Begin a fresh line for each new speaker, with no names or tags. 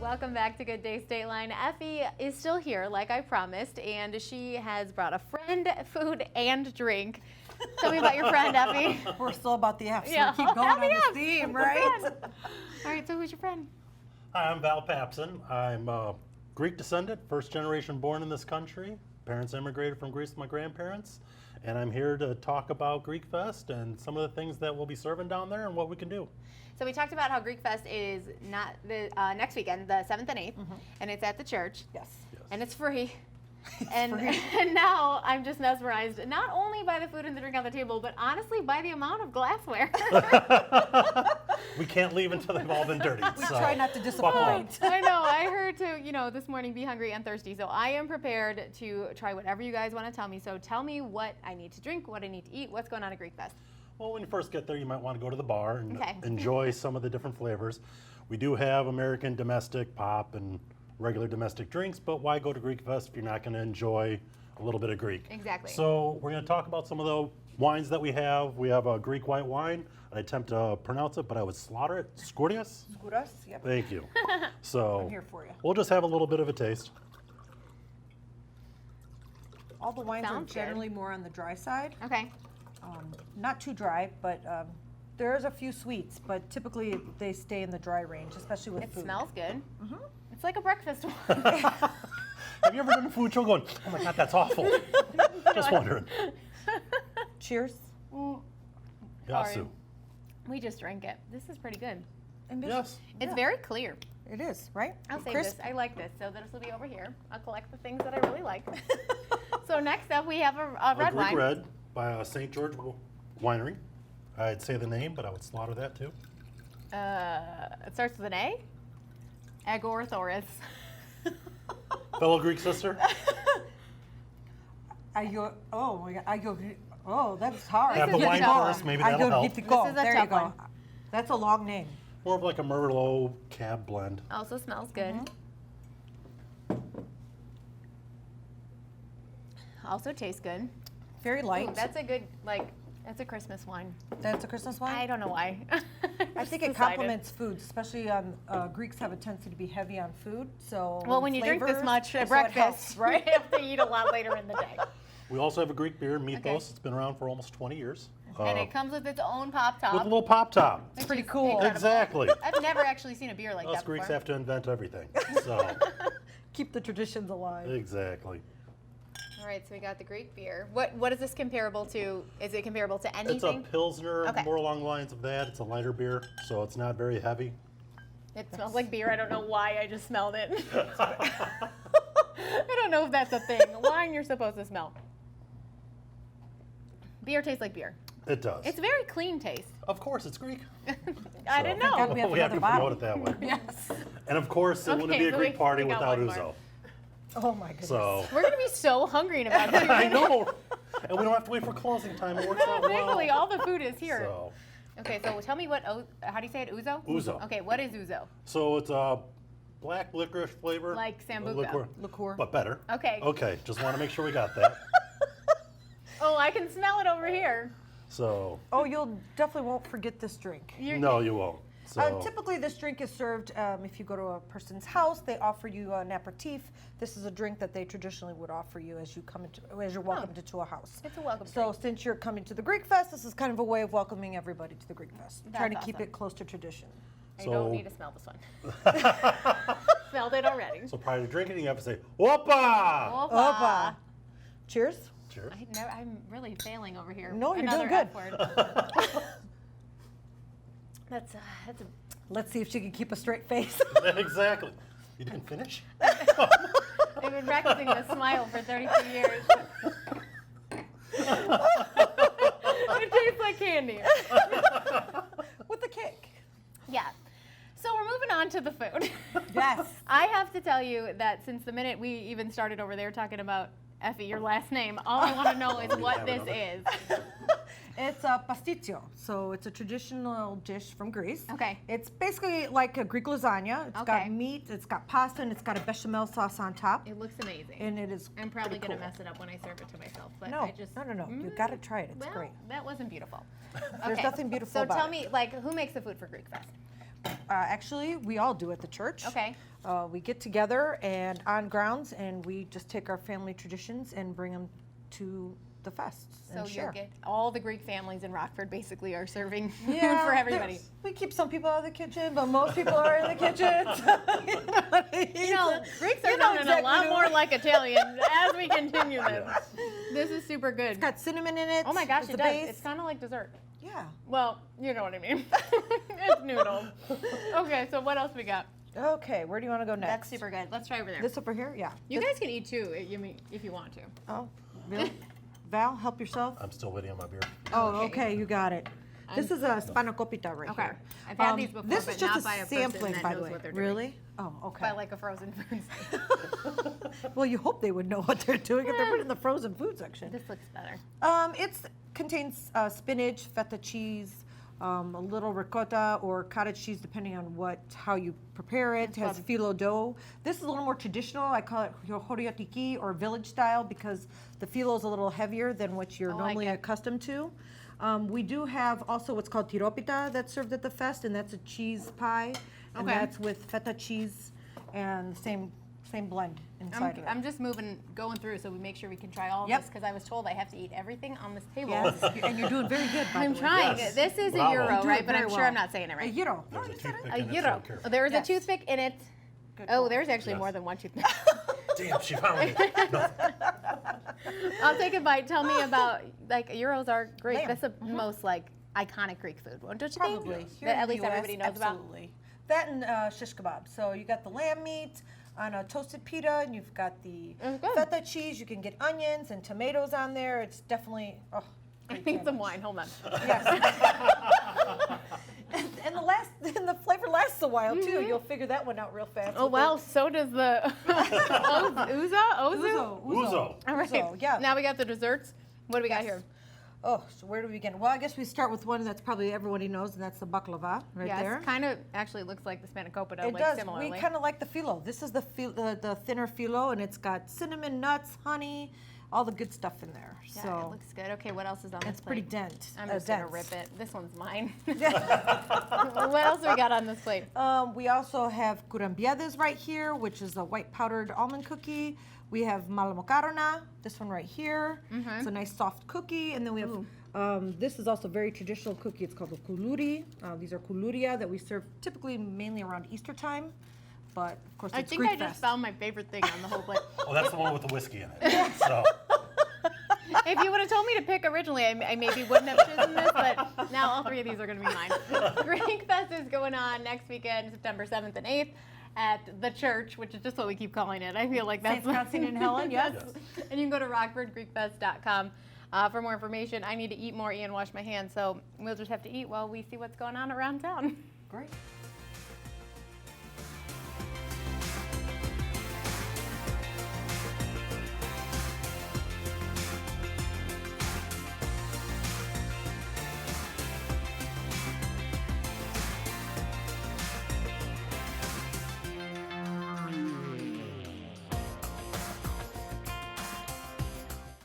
Welcome back to Good Day State Line. Effie is still here, like I promised, and she has brought a friend, food, and drink. Tell me about your friend, Effie.
We're still about the F, so
Yeah.
we keep going on
Happy
this
F.
theme,
That's
right?
the All right, so who's your friend?
Hi, I'm Val Papson. I'm Greek descendant, first generation born in this country. Parents immigrated from Greece with my grandparents. And I'm here to talk about Greek Fest and some of the things that we'll be serving down there and what we can do.
So we talked about how Greek Fest is not the next weekend, the 7th and 8th, and it's at the church.
Yes.
And it's free.
It's
and,
free.
and now I'm just mesmerized, not only by the food and the drink on the table, but honestly by the amount of glassware.
We can't leave until they've all been dirty.
We try not to disappoint.
I know. I heard this morning, be hungry and thirsty. So I am prepared to try whatever you guys want to tell me. So tell me what I need to drink, what I need to eat, what's going on at Greek Fest.
Well, when you first get there, you might want to go to the bar and
Okay.
enjoy some of the different flavors. We do have American domestic pop and regular domestic drinks, but why go to Greek Fest if you're not going to enjoy a little bit of Greek?
Exactly.
So we're going to talk about some of the wines that we have. We have a Greek white wine. I attempt to pronounce it, but I would slaughter it. Skouras?
Skouras? Yep.
Thank you. So
I'm here for you.
we'll just have a little bit of a taste.
All the wines
Sounds
are
good.
generally more on the dry side.
Okay.
Not too dry, but there's a few sweets, but typically they stay in the dry range, especially with
It
food.
smells good. It's like a breakfast one.
Have you ever done a food show going, oh my God, that's awful? Just wondering.
Cheers.
Yasu.
We just drank it. This is pretty good.
And
Yes.
It's
Yeah.
very clear.
It is, right?
I'll save
Crisp.
this. I like this. So this will be over here. I'll collect the things that I really like. So next up we have a red
A Greek
wine.
red by St. George Winery. I'd say the name, but I would slaughter that too.
It starts with an A. Agorthoris.
Fellow Greek sister,
Oh my God. Oh, that's hard.
have the
is a
wine
tough
first,
one.
maybe that'll help.
This is a
There
tough
you go.
one.
That's a long name.
More of like a Merlot cab blend.
Also smells good. Also tastes good.
Very light.
Ooh, that's a good, that's a Christmas wine.
That's a Christmas wine?
I don't know why.
I think it complements food, especially Greeks have a tendency to be heavy on food. So
Well, when you drink this
flavors,
much
so
at
it
breakfast,
helps,
right? You have to eat a lot later in the day.
We also have a Greek beer, Mythos.
Okay.
It's been around for almost 20 years.
And it comes with its own pop top.
with a little pop top.
It's pretty cool.
Exactly.
I've never actually seen a beer like
Us
that
Greeks
before.
have to invent everything. So,
Keep the traditions alive.
exactly.
All right, so we got the Greek beer. What is this comparable to? Is it comparable to
It's a
anything?
Pilsner,
Okay.
more along the lines of that. It's a lighter beer, so it's not very heavy.
It smells like beer. I don't know why I just smelled it. I don't know if that's a thing. Wine you're supposed to smell. Beer tastes like beer.
It does.
It's very clean taste.
Of course, it's Greek.
I didn't know.
God, we have
we have to
another bottle.
promote it that way.
Yes.
And of course, it wouldn't be a
so
Greek
we
party
got
without
one more.
ouzo.
Oh my goodness.
So,
We're gonna be so hungry in about 2 minutes.
I know. And we don't have to wait for closing time. It works out well.
Thankfully, all the food is here.
So,
Okay, so tell me how do you say it? Ouzo?
Ouzo.
Okay, what is ouzo?
so it's a black licorice flavor.
Like Sambuca.
Liqueur.
But better.
Okay.
Okay, just want to make sure we got that.
Oh, I can smell it over here.
So,
Oh, you'll definitely won't forget this drink.
no, you won't. So,
Typically, this drink is served if you go to a person's house. They offer you an aperitif. This is a drink that they traditionally would offer you as you're welcomed into a house.
It's a welcome
So,
drink.
since you're coming to the Greek Fest, this is kind of a way of welcoming everybody to the Greek Fest.
That's
Trying to keep
awesome.
it close to tradition.
I
So-
don't need to smell this one. Smelled it already.
so prior to drinking, you have to say, Opa!
Opa.
Cheers.
Cheers.
I'm really failing over here.
No, you're
Another
doing
F word. That's a
Let's see if she can keep a straight face.
Exactly. You didn't finish?
I've been practicing this smile for 32 years. It tastes like candy.
With a kick.
Yeah. So we're moving on to the food.
Yes.
I have to tell you that since the minute we even started over there talking about Effie, your last name, all I want to know is what this is.
It's a pasticcio, so it's a traditional dish from Greece.
Okay.
It's basically like a Greek lasagna. It's
Okay.
got meat, it's got pasta, and it's got a bechamel sauce on top.
It looks amazing.
And it is
I'm probably
pretty
going to
cool.
mess it up when I serve it to myself. But
No,
I just,
no. You got to try it. It's
well,
great.
That wasn't beautiful.
There's
Okay.
nothing beautiful
So
about
tell
it.
me, like, who makes the food for Greek Fest?
Actually, we all do at the church.
Okay.
We get together and on grounds, and we just take our family traditions and bring them to the fests
So
and share.
you'll get all the Greek families in Rockford basically are serving
Yeah,
food for everybody.
We keep some people out of the kitchen, but most people are in the kitchen. You know what I mean?
You know, Greeks are
You know
sounding
exactly
a lot
who-
more like Italian as we continue this. This is super good.
It's got cinnamon in it.
Oh my gosh,
as
it
the
does.
base.
It's kind of like dessert.
Yeah.
Well, you know what I mean. It's noodles. Okay, so what else we got?
Okay, where do you want to go next?
That's super good. Let's try over there.
This over here? Yeah.
You guys can eat too, if you want to.
Oh, really? Val, help yourself.
I'm still waiting on my beer.
Oh, okay, you got it. This is a spanakopita right
Okay.
here.
I've had these before,
This
but
is just
not by a person
sampling,
that
by
knows
the way.
what they're doing.
Really? Oh, okay.
By like a frozen food.
Well, you hope they would know what they're doing if they're put in the frozen food section.
This looks better.
It contains spinach, feta cheese, a little ricotta or cottage cheese, depending on how you prepare it. It has phyllo dough. This is a little more traditional. I call it horiotiki or village style because the phyllo is a little heavier than what you're
I like
normally
it.
accustomed to. We do have also what's called tiropita that's served at the fest, and that's a cheese pie, and
Okay.
that's with feta cheese and the same blend inside of it.
I'm just going through so we make sure we can try all of
Yep.
this because I was told I have to eat everything on this table.
Yes, and you're doing very good, by
I'm
the way.
trying.
Yes.
This is
Bravo.
a
You
euro,
do
right?
it
But I'm
very
sure
well.
I'm not saying it
A
right.
euro.
There's a toothpick
A
in it,
euro.
so careful.
There is
Yes.
a toothpick in it.
Good
Oh,
boy.
there's actually
Yes.
more than one toothpick.
Damn, she found it. No.
I'll take a bite. Tell me about euros are great.
Lamb.
That's the most iconic Greek food, don't you think?
Probably. Here
That
in
at
the
least
US,
everybody knows
absolutely. That and shish kebab. So you got the lamb meat on a toasted pita, and you've got the
It's good.
feta cheese. You can get onions and tomatoes on there. It's definitely
I
great
need some
sandwich.
wine. Hold on.
Yes. and the flavor lasts a while too. You'll figure that one out real fast.
Oh
with
well, so does the Ozu.
the
Uzo.
All right.
Uzo, yeah.
Now we got the desserts. What do we got here?
Oh, so where do we begin? Well, I guess we start with one that's probably everybody knows, and that's the baklava right
Yes,
there.
kind of actually looks like the spanakopita,
It
like
does.
similarly.
We kind of like the phyllo. This is the thinner phyllo, and it's got cinnamon, nuts, honey, all the good stuff in there.
Yeah,
So
it looks good. Okay, what else is on this
it's pretty
plate?
dense.
I'm just gonna rip
dense.
it. This one's mine. What else we got on this plate?
We also have curambiades right here, which is a white powdered almond cookie. We have malamocarona, this one right here. It's a nice soft cookie. And then we have, this is also a very traditional cookie. It's called a kuluri. These are kuluria that we serve typically mainly around Easter time. But of course,
I
it's
think
Greek
I just
fest.
found my favorite thing on the whole plate.
Oh, that's the one with the whiskey in it. So,
If you would have told me to pick originally, I maybe wouldn't have chosen this, but now all three of these are going to be mine. Greek Fest is going on next weekend, September 7th and 8th, at the church, which is just what we keep calling it. I feel like that's
St. Constantine and Helen, yes.
And you can go to rockfordgreekfest.com for more information. I need to eat more, eat and wash my hands, so we'll just have to eat while we see what's going on around town.
Great.